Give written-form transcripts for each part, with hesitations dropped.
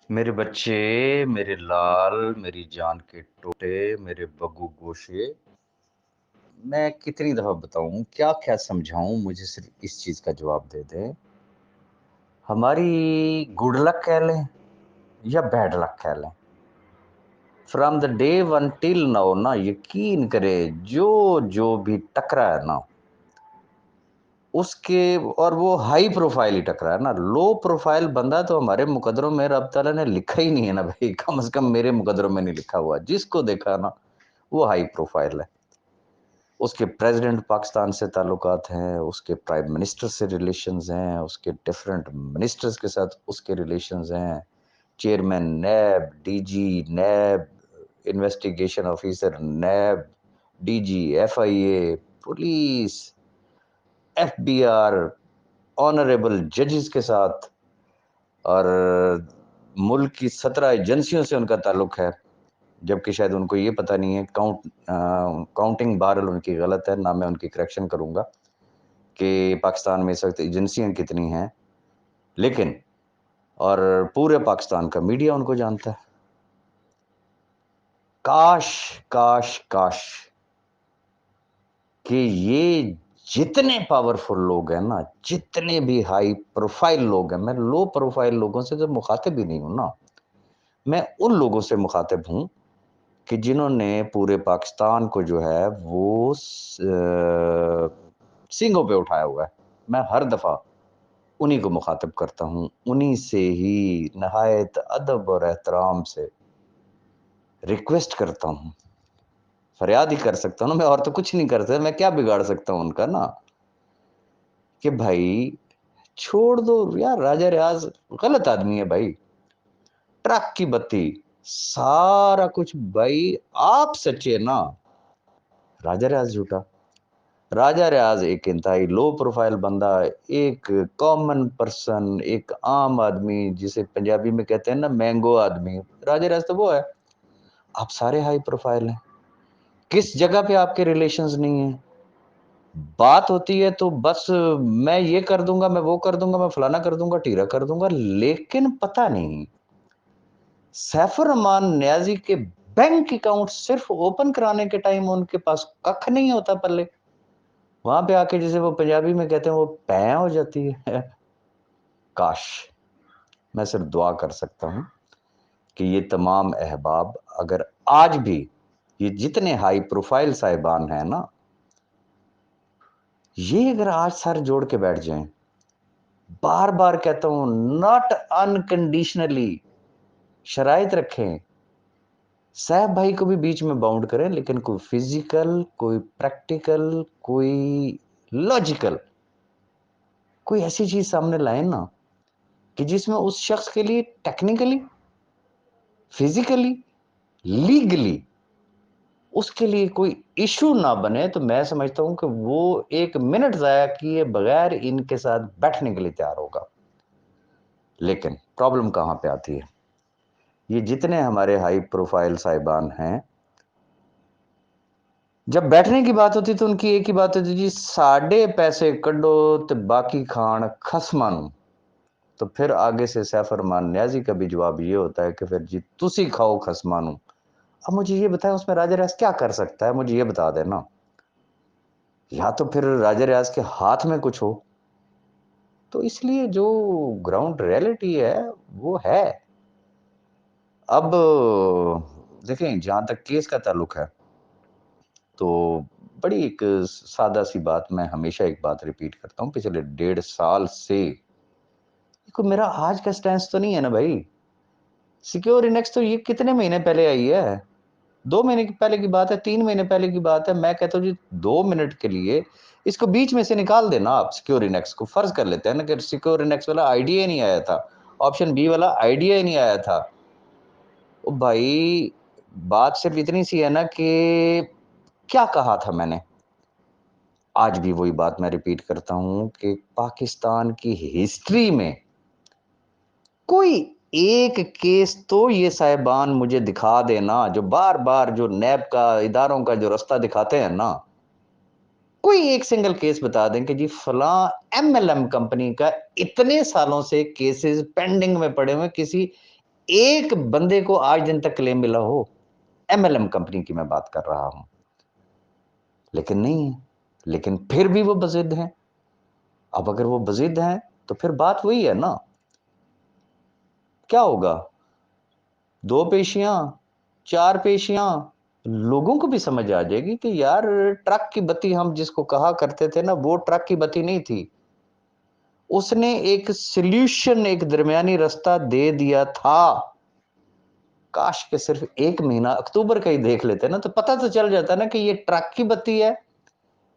میرے بچے، میرے لال، میری جان کے ٹوٹے، میرے بگو گوشے، میں کتنی دفعہ بتاؤں، کیا کیا سمجھاؤں، مجھے صرف اس چیز کا جواب دے دیں۔ ہماری گڈ لک کہہ لیں یا بیڈ لک کہہ لیں، from the day one till now نا، یقین کرے جو بھی ٹکرا ہے نا اس کے، اور وہ ہائی پروفائل ہی ٹکرا ہے نا، لو پروفائل بندہ تو ہمارے مقدروں میں رب تعالیٰ نے لکھا ہی نہیں ہے نا بھائی، کم از کم میرے مقدروں میں نہیں لکھا ہوا، جس کو دیکھا نا وہ ہائی پروفائل ہے۔ اس کے پریزیڈنٹ پاکستان سے تعلقات ہیں، اس کے پرائم منسٹر سے ریلیشنز ہیں، اس کے ڈیفرنٹ منسٹرز کے ساتھ اس کے ریلیشنز ہیں، chairman NAB, D G NAB, investigation officer NAB, D G F I A, police, F B R, honourable ججز کے ساتھ، اور ملک کی 17 ایجنسیوں سے ان کا تعلق ہے، جبکہ شاید ان کو یہ پتہ نہیں ہے، کاؤنٹنگ بہرحال ان کی غلط ہے، نہ میں ان کی کریکشن کروں گا کہ پاکستان میں اس وقت ایجنسیاں کتنی ہیں، لیکن اور پورے پاکستان کا میڈیا ان کو جانتا ہے۔ کاش کاش کاش کہ یہ جتنے پاورفل لوگ ہیں نا، جتنے بھی ہائی پروفائل لوگ ہیں، میں لو پروفائل لوگوں سے تو مخاطب ہی نہیں ہوں نا، میں ان لوگوں سے مخاطب ہوں کہ جنہوں نے پورے پاکستان کو جو ہے وہ سینگوں پہ اٹھایا ہوا ہے، میں ہر دفعہ انہی کو مخاطب کرتا ہوں، انہی سے ہی نہایت ادب اور احترام سے ریکویسٹ کرتا ہوں، فریاد ہی کر سکتا ہوں نا میں، اور تو کچھ نہیں کر سکتا، میں کیا بگاڑ سکتا ہوں ان کا نا، کہ بھائی چھوڑ دو یار، راجہ ریاض غلط آدمی ہے بھائی، ٹرک کی بتی سارا کچھ بھائی، آپ سچے نا، راجہ ریاض جھوٹا۔ راجہ ریاض ایک انتہائی لو پروفائل بندہ، ایک کامن پرسن، ایک عام آدمی، جسے پنجابی میں کہتے ہیں نا مینگو آدمی، راجہ ریاض تو وہ ہے۔ آپ سارے ہائی پروفائل ہیں، کس جگہ پہ آپ کے ریلیشنز نہیں ہیں؟ بات ہوتی ہے تو بس میں یہ کر دوں گا، میں وہ کر دوں گا، میں فلانا کر دوں گا، ٹیرا کر دوں گا، لیکن پتہ نہیں سیف الرحمان نیازی کے بینک اکاؤنٹ صرف اوپن کرانے کے ٹائم ان کے پاس ککھ نہیں ہوتا پلے، وہاں پہ آ کے جسے وہ پنجابی میں کہتے ہیں وہ پیں ہو جاتی ہے۔ کاش میں صرف دعا کر سکتا ہوں کہ یہ تمام احباب اگر آج بھی یہ جتنے ہائی پروفائل صاحبان ہیں نا، یہ اگر آج سر جوڑ کے بیٹھ جائیں، بار بار کہتا ہوں ناٹ انکنڈیشنلی، شرائط رکھیں، صاحب بھائی کو بھی بیچ میں باؤنڈ کریں، لیکن کوئی فزیکل، کوئی پریکٹیکل، کوئی لاجیکل، کوئی ایسی چیز سامنے لائیں نا کہ جس میں اس شخص کے لیے ٹیکنیکلی، فزیکلی، لیگلی اس کے لیے کوئی ایشو نہ بنے، تو میں سمجھتا ہوں کہ وہ 1 منٹ ضائع کیے بغیر ان کے ساتھ بیٹھنے کے لیے تیار ہوگا۔ لیکن پرابلم کہاں پہ آتی ہے؟ یہ جتنے ہمارے ہائی پروفائل صاحبان ہیں، جب بیٹھنے کی بات ہوتی تو ان کی ایک ہی بات ہوتی، جی ساڑھے پیسے کڈو تے باقی کھان خسماں نوں، تو پھر آگے سے سیف الرحمان نیازی کا بھی جواب یہ ہوتا ہے کہ پھر جی تسی کھاؤ خسماں نوں۔ اب مجھے یہ بتائیں اس میں راجہ ریاض کیا کر سکتا ہے؟ مجھے یہ بتا دینا، یا تو پھر راجہ ریاض کے ہاتھ میں کچھ ہو، تو اس لیے جو گراؤنڈ ریئلٹی ہے وہ ہے۔ اب دیکھیں جہاں تک کیس کا تعلق ہے تو بڑی ایک سادہ سی بات، میں ہمیشہ ایک بات ریپیٹ کرتا ہوں، پچھلے 1.5 سال سے میرا آج کا سٹینس تو نہیں ہے نا بھائی، سیکیور انیکس تو یہ کتنے مہینے پہلے آئی ہے، 2 مہینے پہلے کی بات ہے، 3 مہینے پہلے کی بات ہے، میں کہتا ہوں جی 2 منٹ کے لیے اس کو بیچ میں سے نکال دینا آپ، سیکیور انیکس کو فرض کر لیتے ہیں نا کہ سیکیور انیکس والا آئیڈیا ہی نہیں آیا تھا، آپشن بی والا آئیڈیا ہی نہیں آیا تھا۔ بھائی بات صرف اتنی سی ہے نا کہ کیا کہا تھا میں نے، آج بھی وہی بات میں ریپیٹ کرتا ہوں کہ پاکستان کی ہسٹری میں کوئی ایک کیس تو یہ صاحبان مجھے دکھا دینا، جو بار بار جو نیب کا اداروں کا جو رستہ دکھاتے ہیں نا، کوئی ایک سنگل کیس بتا دیں کہ جی فلاں ایم ایل ایم کمپنی کا اتنے سالوں سے کیسز پینڈنگ میں پڑے ہوئے، کسی एक बंदे को आज दिन तक क्लेम मिला हो? MLM कंपनी की मैं बात कर रहा हूं, लेकिन नहीं है। लेकिन फिर भी वो बज़िद हैं। अब अगर वो बज़िद हैं तो फिर बात वही है ना, क्या होगा? 2 पेशियां, 4 पेशियां, लोगों को भी समझ आ जाएगी कि यार ट्रक की बत्ती हम जिसको कहा करते थे ना, वो ट्रक की बत्ती नहीं थी। उसने एक सॉल्यूशन, एक दरमियानी रास्ता दे दिया था। काश के सिर्फ 1 महीना अक्टूबर का ही देख लेते ना, तो पता तो चल जाता ना कि ये ट्रक की बत्ती है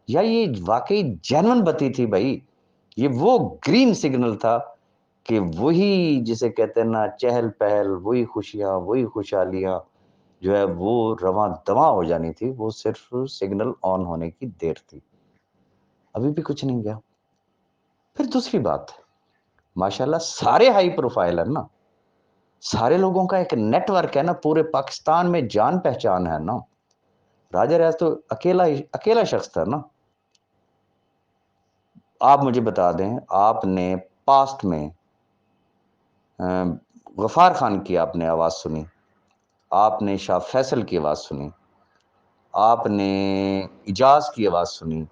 या ये वाकई जेन्युइन बत्ती थी भाई। ये वो ग्रीन सिग्नल था कि वही जिसे कहते हैं ना चहल पहल, वही खुशियां, वही खुशहालियां जो है वो रवां दवां हो जानी थी, वो सिर्फ सिग्नल ऑन होने की देर थी। अभी भी कुछ नहीं गया। फिर दूसरी बात, माशाल्लाह सारे हाई प्रोफाइल है ना, सारे लोगों का एक नेटवर्क है ना, पूरे पाकिस्तान में जान पहचान है ना। राजा रियाज तो अकेला शख्स था ना। आप मुझे बता दें, आपने पास्ट में गफार खान की आपने आवाज सुनी, आपने शाह फैसल की आवाज सुनी, आपने इजाज की आवाज सुनी।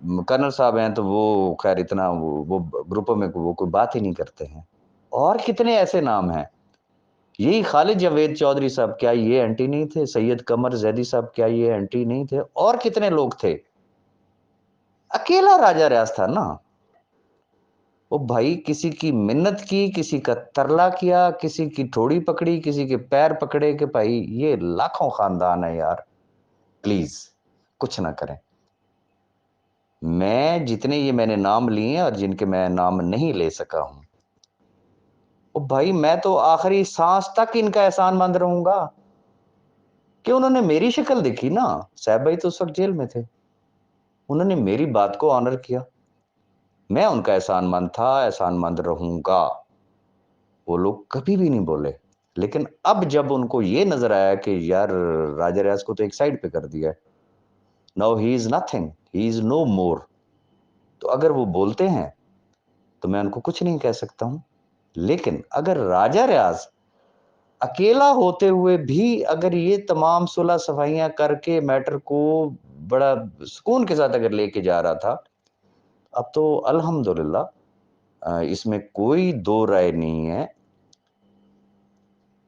कर्नल साहब हैं तो वो खैर इतना वो ग्रुपों में वो कोई बात ही नहीं करते हैं। और कितने ऐसे नाम हैं, यही खालिद जावेद चौधरी साहब क्या ये एंटी नहीं थे? सैयद कमर जैदी साहब क्या ये एंटी नहीं थे? और कितने लोग थे? अकेला राजा रियाज था ना। वो भाई किसी की मिन्नत की, किसी का तरला किया, किसी की ठोड़ी पकड़ी, किसी के पैर पकड़े कि भाई ये लाखों खानदान है यार, प्लीज कुछ ना करें। मैं जितने ये मैंने नाम लिए और जिनके मैं नाम नहीं ले सका हूं, ओ भाई मैं तो आखिरी सांस तक इनका एहसानमंद रहूंगा कि उन्होंने मेरी शक्ल देखी ना। साहब भाई तो उस वक्त जेल में थे, उन्होंने मेरी बात को ऑनर किया। मैं उनका एहसानमंद था, एहसानमंद रहूंगा। वो लोग कभी भी नहीं बोले। लेकिन अब जब उनको ये नजर आया कि यार राजा रियाज को तो एक साइड पे कर दिया है, now he is nothing, he is no more, तो अगर वो बोलते हैं तो मैं उनको कुछ नहीं कह सकता हूं। लेकिन अगर राजा रियाज अकेला होते हुए भी अगर ये तमाम सुलह सफाइयां करके मैटर को बड़ा सुकून के साथ अगर लेके जा रहा था, अब तो अल्हम्दुलिल्लाह इसमें कोई दो राय नहीं है।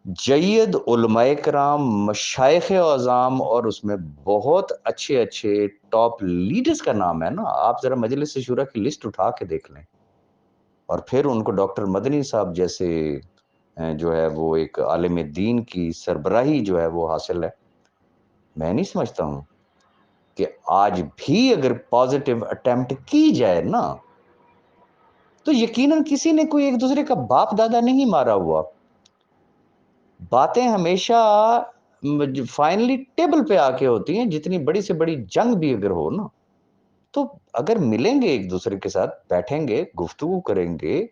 जय्यद उलमाए कराम, मशाइख अज़ाम और उसमें बहुत अच्छे अच्छे टॉप लीडर्स का नाम है ना। आप जरा मजलिस शूरा की लिस्ट उठा के देख लें, और फिर उनको डॉक्टर मदनी साहब जैसे जो है वो एक आलिम दीन की सरबराही जो है वो हासिल है। मैं नहीं समझता हूँ कि आज भी अगर पॉजिटिव अटेम्प्ट की जाए ना, तो यकीनन किसी ने कोई एक दूसरे का बाप दादा नहीं मारा हुआ। बातें हमेशा फाइनली टेबल पे आके होती हैं, जितनी बड़ी से बड़ी जंग भी अगर हो ना, तो अगर मिलेंगे एक दूसरे के साथ, बैठेंगे, गुफ्तगू करेंगे,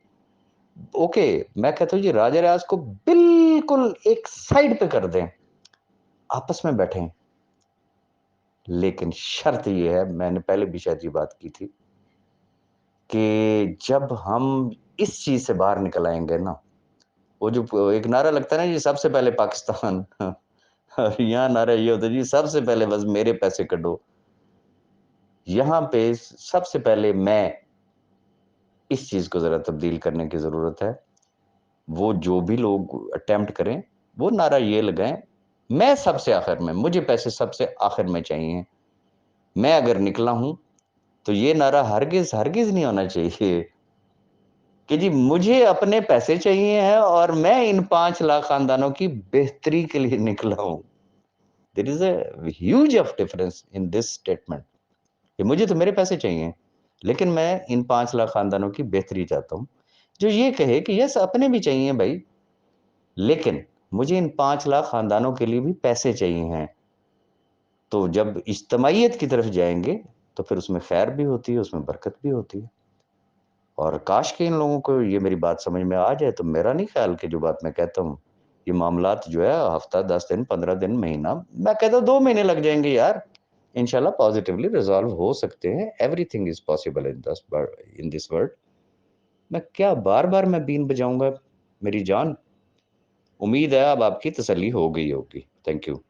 ओके। मैं कहता हूँ जी राजा रियाज को बिल्कुल एक साइड पे कर दें, आपस में बैठें। लेकिन शर्त ये है, मैंने पहले भी शायद ये बात की थी, कि जब हम इस चीज से बाहर निकल आएंगे ना, वो जो एक नारा लगता है ना जी, सबसे पहले पाकिस्तान और यहाँ नारा ये होता है जी सबसे पहले बस मेरे पैसे कटो। यहाँ पे सबसे पहले मैं इस चीज को जरा तब्दील करने की जरूरत है। वो जो भी लोग अटेम्प्ट करें, वो नारा ये लगाएं, मैं सबसे आखिर में, मुझे पैसे सबसे आखिर में चाहिए। मैं अगर निकला हूं तो ये नारा हरगिज हरगिज नहीं होना चाहिए कि जी मुझे अपने पैसे चाहिए हैं और मैं इन 5 लाख खानदानों की बेहतरी के लिए निकला हूं। There is a huge of difference in this statement कि मुझे तो मेरे पैसे चाहिए, लेकिन मैं इन 5 लाख खानदानों की बेहतरी चाहता हूं। जो ये कहे कि यस अपने भी चाहिए भाई, लेकिन मुझे इन 5 लाख खानदानों के लिए भी पैसे चाहिए हैं, तो जब इज्तमाइयत की तरफ जाएंगे तो फिर उसमें खैर भी होती है, उसमें बरकत भी होती है। और काश के इन लोगों को ये मेरी बात समझ में आ जाए, तो मेरा नहीं ख्याल कि जो बात मैं कहता हूँ, ये मामलात जो है हफ्ता 10 दिन 15 दिन महीना, मैं कहता हूँ 2 महीने लग जाएंगे यार, इंशाल्लाह पॉजिटिवली रिजॉल्व हो सकते हैं। Everything is possible in this world. मैं क्या बार बार मैं बीन बजाऊंगा मेरी जान। उम्मीद है अब आपकी तसल्ली हो गई होगी। Thank you.